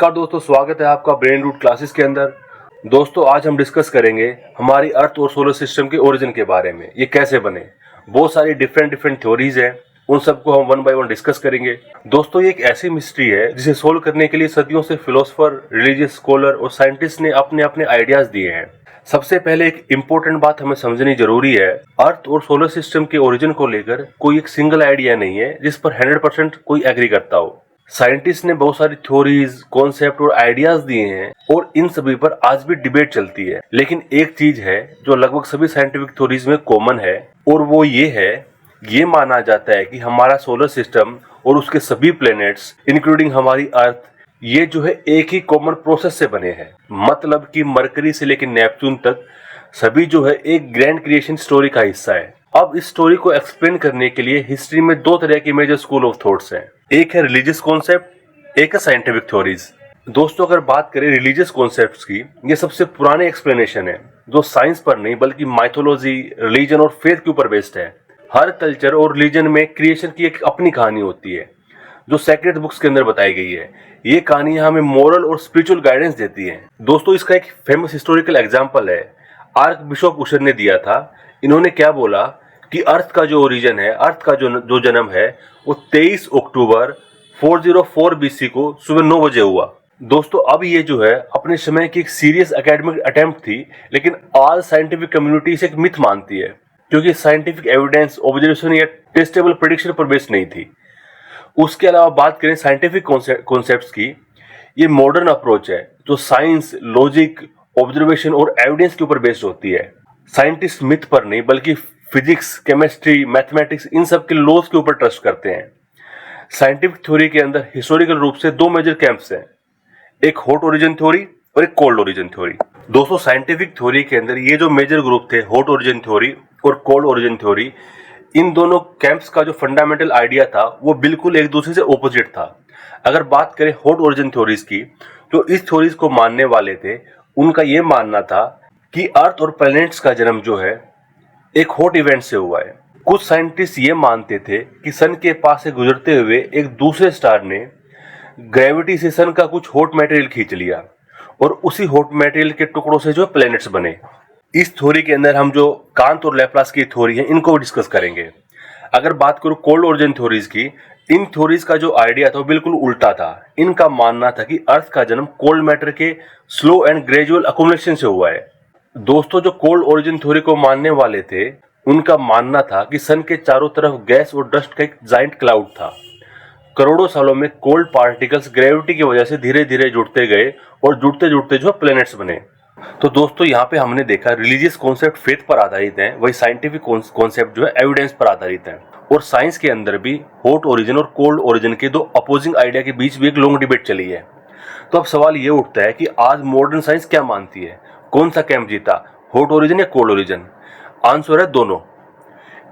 नमस्कार दोस्तों, स्वागत है आपका ब्रेन रूट क्लासेस के अंदर। दोस्तों आज हम डिस्कस करेंगे हमारी अर्थ और सोलर सिस्टम के ओरिजिन के बारे में। ये कैसे बने, बहुत सारी डिफरेंट थ्योरीज हैं, उन सबको हम वन बाय वन डिस्कस करेंगे। दोस्तों ये एक ऐसी मिस्ट्री है जिसे सोल्व करने के लिए सदियों से फिलोसोफर, रिलीजियस स्कॉलर और साइंटिस्ट ने अपने अपने आइडियाज दिए हैं। सबसे पहले एक इम्पोर्टेंट बात हमें समझनी जरूरी है, अर्थ और सोलर सिस्टम के ओरिजिन को लेकर कोई एक सिंगल आइडिया नहीं है जिस पर 100% कोई एग्री करता हो। साइंटिस्ट ने बहुत सारी थ्योरीज, कॉन्सेप्ट और आइडियाज दिए हैं और इन सभी पर आज भी डिबेट चलती है। लेकिन एक चीज है जो लगभग सभी साइंटिफिक थ्योरीज में कॉमन है और वो ये है, ये माना जाता है कि हमारा सोलर सिस्टम और उसके सभी प्लैनेट्स इंक्लूडिंग हमारी अर्थ, ये जो है एक ही कॉमन प्रोसेस से बने हैं। मतलब कि मरकरी से लेकर नेपच्यून तक सभी जो है एक ग्रैंड क्रिएशन स्टोरी का हिस्सा है। अब इस स्टोरी को एक्सप्लेन करने के लिए हिस्ट्री में दो तरह की मेजर स्कूल ऑफ थॉट्स हैं। एक है रिलीजियस कॉन्सेप्ट, एक है साइंटिफिक थ्योरीज। दोस्तों अगर बात करें रिलीजियस कॉन्सेप्ट्स की, ये सबसे पुराने एक्सप्लेनेशन है जो साइंस पर नहीं बल्कि माइथोलॉजी, रिलीजन और फेथ के ऊपर बेस्ड है। हर कल्चर और रिलीजन में क्रिएशन की एक अपनी कहानी होती है जो सेक्रेट बुक्स के अंदर बताई गई है। ये कहानियां हमें मोरल और स्पिरिचुअल गाइडेंस देती हैं। दोस्तों इसका एक फेमस हिस्टोरिकल एग्जांपल है, आर्क बिशप उशर ने दिया था। इन्होंने क्या बोला कि अर्थ का जो ओरिजिन है, अर्थ का जो जन्म है वो 23 अक्टूबर 404 बीसी को सुबह 9 बजे हुआ। दोस्तों अब ये जो है अपने समय की एक सीरियस एकेडमिक अटेम्प्ट थी, लेकिन आज साइंटिफिक कम्युनिटी इसे एक मिथ मानती है क्योंकि साइंटिफिक एविडेंस, ऑब्जर्वेशन या टेस्टेबल प्रेडिक्शन पर बेस्ड नहीं थी। उसके अलावा बात करें साइंटिफिक कॉन्सेप्ट्स की, ये मॉडर्न अप्रोच है जो साइंस, लॉजिक, ऑब्जर्वेशन और एविडेंस के ऊपर बेस्ड होती है। साइंटिस्ट मिथ पर नहीं बल्कि फिजिक्स, केमिस्ट्री, मैथमेटिक्स, इन सब के लॉज के ऊपर ट्रस्ट करते हैं। साइंटिफिक थ्योरी के अंदर हिस्टोरिकल रूप से दो मेजर कैंप्स हैं, एक हॉट ओरिजिन थ्योरी और एक कोल्ड ओरिजिन थ्योरी। दोस्तों साइंटिफिक थ्योरी के अंदर ये जो मेजर ग्रुप थे, हॉट ओरिजिन थ्योरी और कोल्ड ओरिजिन थ्योरी, इन दोनों कैंप्स का जो फंडामेंटल आइडिया था वो बिल्कुल एक दूसरे से ऑपोजिट था। अगर बात करें हॉट ओरिजिन थ्योरीज की, तो इस थ्योरीज को मानने वाले थे, उनका ये मानना था कि अर्थ और प्लैनेट्स का जन्म जो है एक हॉट इवेंट से हुआ है। कुछ साइंटिस्ट ये मानते थे कि सन के पास से गुजरते हुए एक दूसरे स्टार ने ग्रेविटी से सन का कुछ हॉट मटेरियल खींच लिया और उसी हॉट मटेरियल के टुकड़ों से जो प्लैनेट्स बने। इस थ्योरी के अंदर हम जो कांत और लैप्लास की थ्योरी है इनको डिस्कस करेंगे। अगर बात करूं कोल्ड ओरिजिन थ्योरीज की, इन थ्योरीज का जो आइडिया था वो बिल्कुल उल्टा था। इनका मानना था कि अर्थ का जन्म कोल्ड मैटर के स्लो एंड ग्रेजुअल अकोमोडेशन से हुआ है। दोस्तों जो कोल्ड ओरिजिन थ्योरी को मानने वाले थे, उनका मानना था कि सन के चारों तरफ गैस और डस्ट का एक जाइंट क्लाउड था। करोड़ों सालों में कोल्ड पार्टिकल्स ग्रेविटी की वजह से धीरे धीरे जुड़ते गए और जुड़ते जुड़ते जो प्लैनेट्स बने। तो दोस्तों यहाँ पे हमने देखा रिलीजियस कॉन्सेप्ट फेथ पर आधारित है, वही साइंटिफिक कॉन्सेप्ट जो है एविडेंस पर आधारित है। और साइंस के अंदर भी हॉट ओरिजिन और कोल्ड ओरिजिन के दो अपोजिंग आइडिया के बीच भी एक लॉन्ग डिबेट चली है। तो अब सवाल ये उठता है कि आज मॉडर्न साइंस क्या मानती है, कौन सा कैंप जीता, हॉट ओरिजिन या कोल्ड ओरिजिन? आंसर है दोनों।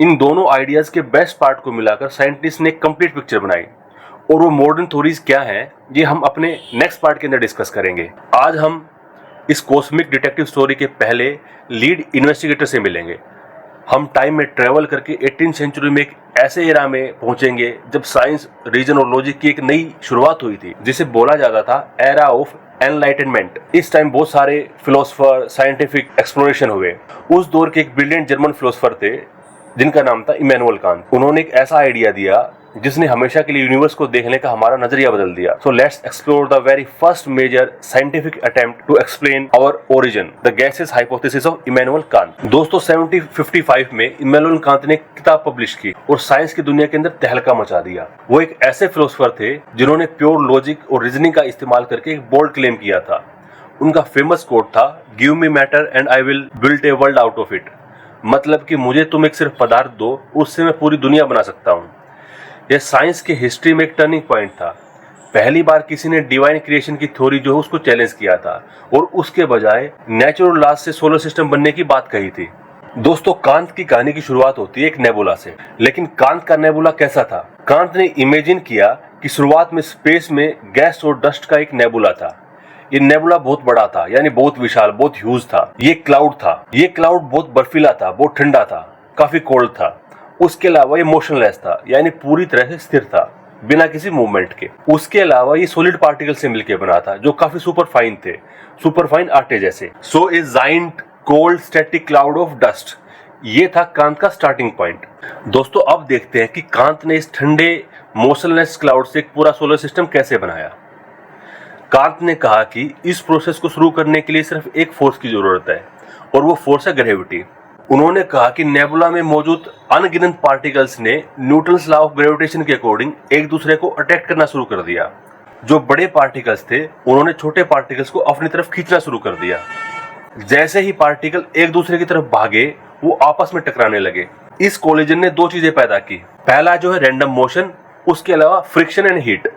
इन दोनों आइडियाज के बेस्ट पार्ट को मिलाकर साइंटिस्ट ने एक कंप्लीट पिक्चर बनाई और वो मॉडर्न थ्योरीज क्या है ये हम अपने नेक्स्ट पार्ट के अंदर डिस्कस करेंगे। आज हम इस कॉस्मिक डिटेक्टिव स्टोरी के पहले लीड इन्वेस्टिगेटर से मिलेंगे। हम टाइम में ट्रेवल करके 18वीं सेंचुरी में एक ऐसे एरा में पहुंचेंगे जब साइंस, रीजन और लॉजिक की एक नई शुरुआत हुई थी, जिसे बोला जाता था एरा ऑफ एनलाइटनमेंट। इस टाइम बहुत सारे फिलोसोफर, साइंटिफिक एक्सप्लोरेशन हुए। उस दौर के एक ब्रिलियंट जर्मन फिलोसोफर थे जिनका नाम था इमैनुअल कांत। उन्होंने एक ऐसा आइडिया दिया जिसने हमेशा के लिए यूनिवर्स को देखने का हमारा नजरिया बदल दिया। So let's explore the very first major scientific attempt to explain our origin, the gaseous hypothesis of Immanuel Kant. दोस्तों 1755 में इमैनुअल कांत ने किताब पब्लिश की और साइंस की दुनिया के अंदर तहलका मचा दिया। वो एक ऐसे फिलोसोफर थे जिन्होंने प्योर लॉजिक और रीजनिंग का इस्तेमाल करके एक बोल्ड क्लेम किया था। उनका फेमस कोट था, give me matter and I will build a world out of it. मतलब कि मुझे तुम एक सिर्फ पदार्थ दो, उससे मैं पूरी दुनिया बना सकता हूँ। यह साइंस के हिस्ट्री में एक टर्निंग पॉइंट था। पहली बार किसी ने डिवाइन क्रिएशन की थ्योरी जो है उसको चैलेंज किया था और उसके बजाय नेचुरल लॉज से सोलर सिस्टम बनने की बात कही थी। दोस्तों कांत की कहानी की शुरुआत होती है एक नेबुला से। लेकिन कांत का नेबुला कैसा था? कांत ने इमेजिन किया कि शुरुआत में स्पेस में गैस और डस्ट का एक नेबुला था। ये नेबुला बहुत बड़ा था, यानी बहुत विशाल, बहुत ह्यूज था। ये क्लाउड था। ये क्लाउड बहुत बर्फीला था, बहुत ठंडा था, काफी कोल्ड था। उसके अलावा ये मोशनलेस था, यानी पूरी तरह से स्थिर था। बिना किसी मूवमेंट के। उसके अलावा ये सॉलिड पार्टिकल से मिलकर बना था जो काफी सुपर फाइन थे, सुपर फाइन आटे जैसे। So a giant cold static cloud of dust, ये था कांत का स्टार्टिंग पॉइंट। दोस्तों अब देखते हैं कि कांत ने इस ठंडे मोशनलेस क्लाउड से एक पूरा सोलर सिस्टम कैसे बनाया। कांत ने कहा कि इस प्रोसेस को शुरू करने के लिए सिर्फ एक फोर्स की जरूरत है और वो फोर्स है ग्रेविटी। उन्होंने कहा कि नेबुला में मौजूद अनगिनत पार्टिकल्स ने न्यूटन्स लॉ ऑफ ग्रेविटेशन के अकॉर्डिंग एक दूसरे को अट्रैक्ट करना शुरू कर दिया। जो बड़े पार्टिकल्स थे उन्होंने छोटे पार्टिकल्स को अपनी तरफ खींचना शुरू कर दिया। जैसे ही पार्टिकल एक दूसरे की तरफ भागे वो आपस में टकराने लगे। इस कोलिजन ने दो चीजें पैदा की, पहला जो है रैंडम मोशन, उसके अलावा फ्रिक्शन एंड हीट।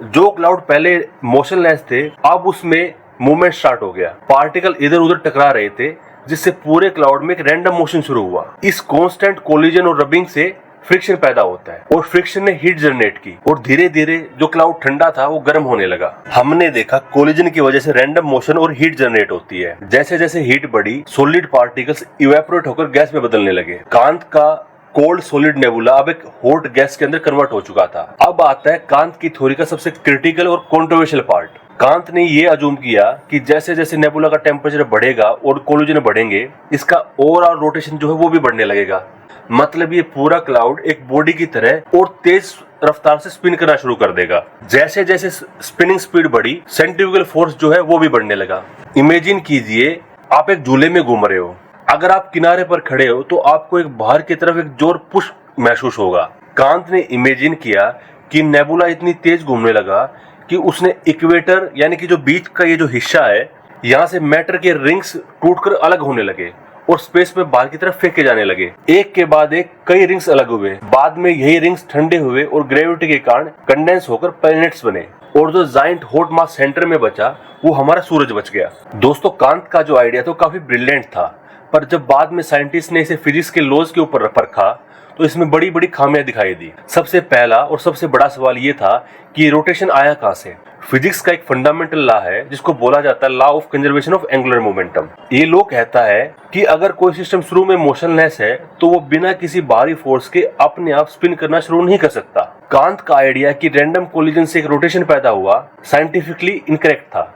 जो क्लाउड पहले मोशनलेस थे अब उसमें मूवमेंट स्टार्ट हो गया, पार्टिकल इधर उधर टकरा रहे थे जिससे पूरे क्लाउड में एक रैंडम मोशन शुरू हुआ। इस कांस्टेंट कोलिजन और रबिंग से फ्रिक्शन पैदा होता है और फ्रिक्शन ने हीट जनरेट की और धीरे धीरे जो क्लाउड ठंडा था वो गर्म होने लगा। हमने देखा कोलिजन की वजह से रैंडम मोशन और हीट जनरेट होती है। जैसे जैसे हीट बढ़ी सॉलिड पार्टिकल्स इवेपोरेट होकर गैस में बदलने लगे। कांत का कोल्ड सॉलिड नेबुला अब एक हॉट गैस के अंदर कन्वर्ट हो चुका था। अब आता है कांत की थ्योरी का सबसे क्रिटिकल और कंट्रोवर्शियल पार्ट। कांत ने ये अज्यूम किया कि जैसे जैसे नेबुला का टेम्परेचर बढ़ेगा और कोलिजन बढ़ेंगे, इसका ओवरऑल रोटेशन जो है वो भी बढ़ने लगेगा। मतलब ये पूरा क्लाउड एक बॉडी की तरह और तेज रफ्तार से स्पिन करना शुरू कर देगा। जैसे जैसे स्पिनिंग स्पीड बढ़ी सेंट्रीफ्यूगल फोर्स जो है वो भी बढ़ने लगा। इमेजिन कीजिए आप एक झूले में घूम रहे हो, अगर आप किनारे पर खड़े हो तो आपको एक बाहर की तरफ एक जोर पुश महसूस होगा। कांत ने इमेजिन किया कि नेबुला इतनी तेज घूमने लगा कि उसने इक्वेटर यानी कि जो बीच का ये जो हिस्सा है यहाँ से मैटर के रिंग्स टूटकर अलग होने लगे और स्पेस में बाहर की तरफ फेंके जाने लगे। एक के बाद एक कई रिंग्स अलग हुए। बाद में यही रिंग्स ठंडे हुए और ग्रेविटी के कारण कंडेंस होकर प्लैनेट्स बने और जो जाइंट हॉट मास सेंटर में बचा वो हमारा सूरज बच गया। दोस्तों कांत का जो आइडिया था काफी ब्रिलियंट था, पर जब बाद में साइंटिस्ट ने इसे फिजिक्स के लॉज के ऊपर परखा तो इसमें बड़ी बड़ी खामियां दिखाई दी। सबसे पहला और सबसे बड़ा सवाल ये था कि रोटेशन आया कहां से। फिजिक्स का एक फंडामेंटल लॉ है जिसको बोला जाता है law of conservation of angular momentum. ये लॉ कहता है कि अगर कोई सिस्टम शुरू में मोशनलेस है तो वो बिना किसी बाहरी फोर्स के अपने आप स्पिन करना शुरू नहीं कर सकता। कांत का आइडिया कि रैंडम कोलिजन से एक रोटेशन पैदा हुआ साइंटिफिकली इनकरेक्ट था।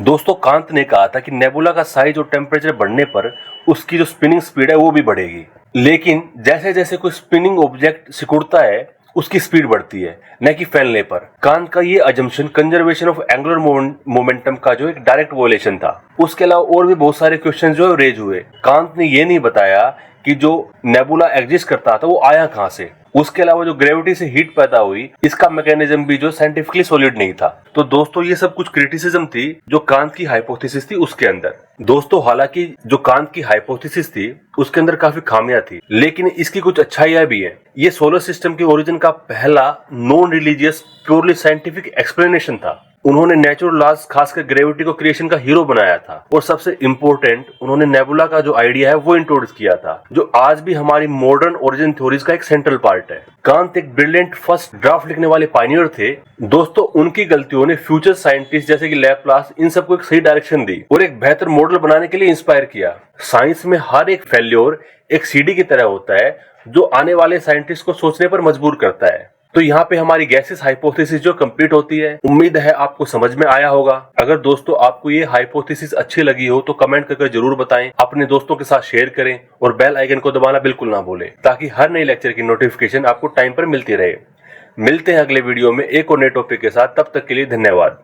दोस्तों कांत ने कहा था कि नेबुला का साइज और टेम्परेचर बढ़ने पर उसकी जो स्पिनिंग स्पीड है वो भी बढ़ेगी, लेकिन जैसे जैसे कोई स्पिनिंग ऑब्जेक्ट सिकुड़ता है उसकी स्पीड बढ़ती है, न कि फैलने पर। कांत का ये assumption conservation of angular momentum का जो एक डायरेक्ट वोलेशन था। उसके अलावा और भी बहुत सारे क्वेश्चन जो है रेज हुए। कांत ने ये नहीं बताया कि जो नेबुला एग्जिस्ट करता था वो आया कहां से। उसके अलावा जो ग्रेविटी से हीट पैदा हुई इसका मैकेनिज्म भी जो साइंटिफिकली सॉलिड नहीं था। तो दोस्तों ये सब कुछ क्रिटिसिज्म थी जो कांत की हाइपोथेसिस थी उसके अंदर। दोस्तों हालांकि जो कांत की हाइपोथेसिस थी उसके अंदर काफी खामियां थी, लेकिन इसकी कुछ अच्छाइयां भी है। ये सोलर सिस्टम के ओरिजिन का पहला non religious purely scientific explanation था। उन्होंने नेचुरल लॉज खासकर ग्रेविटी को क्रिएशन का हीरो बनाया था और सबसे इम्पोर्टेंट उन्होंने नेबुला का जो आइडिया है वो इंट्रोड्यूस किया था, जो आज भी हमारी मॉडर्न ओरिजिन थ्योरीज का एक सेंट्रल पार्ट है। कांत एक ब्रिलियंट फर्स्ट ड्राफ्ट लिखने वाले पायनियर थे। दोस्तों उनकी गलतियों ने फ्यूचर साइंटिस्ट जैसे कि लैप्लास इन सबको एक सही डायरेक्शन दी और एक बेहतर मॉडल बनाने के लिए इंस्पायर किया। साइंस में हर एक फेल्योर एक सीढ़ी की तरह होता है जो आने वाले साइंटिस्ट को सोचने पर मजबूर करता है। तो यहाँ पे हमारी गैसेस हाइपोथेसिस जो कंप्लीट होती है। उम्मीद है आपको समझ में आया होगा। अगर दोस्तों आपको ये हाइपोथेसिस अच्छी लगी हो तो कमेंट करके जरूर बताएं, अपने दोस्तों के साथ शेयर करें और बेल आइकन को दबाना बिल्कुल ना भूलें ताकि हर नए लेक्चर की नोटिफिकेशन आपको टाइम पर मिलती रहे। मिलते हैं अगले वीडियो में एक और नए टॉपिक के साथ, तब तक के लिए धन्यवाद।